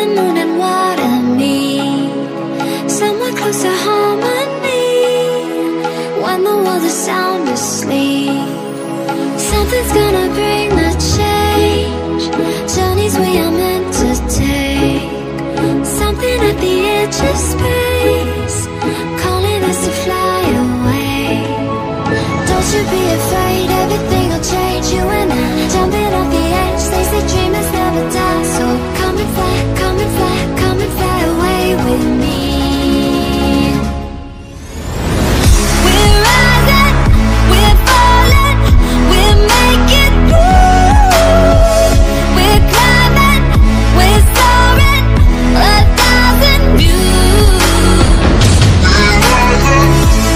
the moon and water me somewhere close to harmony. When the world is sound asleep, something's gonna bring the change. Journeys we are meant to take, something at the edge of space, calling us to fly away. Don't you be afraid, everything will change. You and I, jumping off the edge. They say dreamers never die, so come and fly, come and fly, come and fly away with me. We're rising, we're falling, we're making through. We're climbing, we're soaring, 1,000 views. We're rising, we're falling, we're making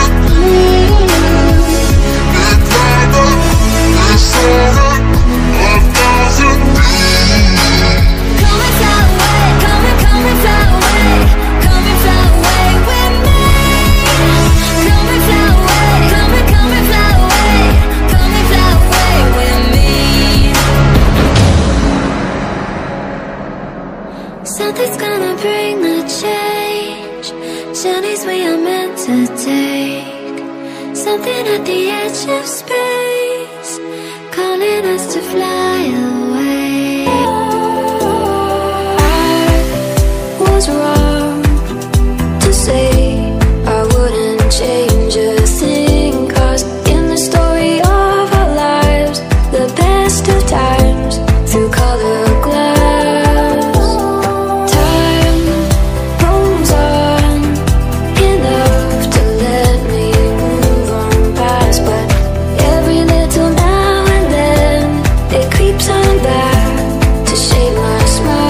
through. We're climbing, we're soaring, 1,000 views. Come and fly away, come and fly away, come and fly away with me. Come and fly away, come and fly away, come and fly away with me. Something's gonna bring the change. Journeys we are meant to take, something at the edge of space, calling us to fly away. I was wrong to say I wouldn't change a thing, 'cause in the story of our lives, the best of times through color glass, time rolls on enough to let me move on past. But every little now and then it creeps on back to shade my smile.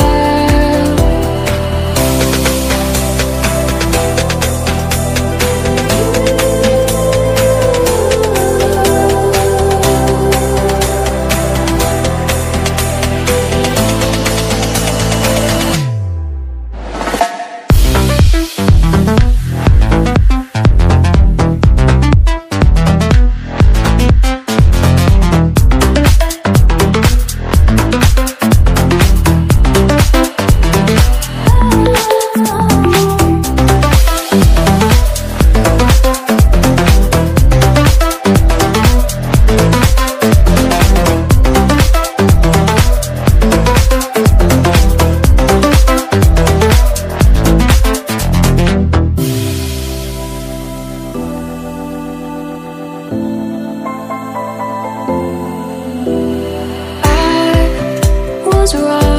I was wrong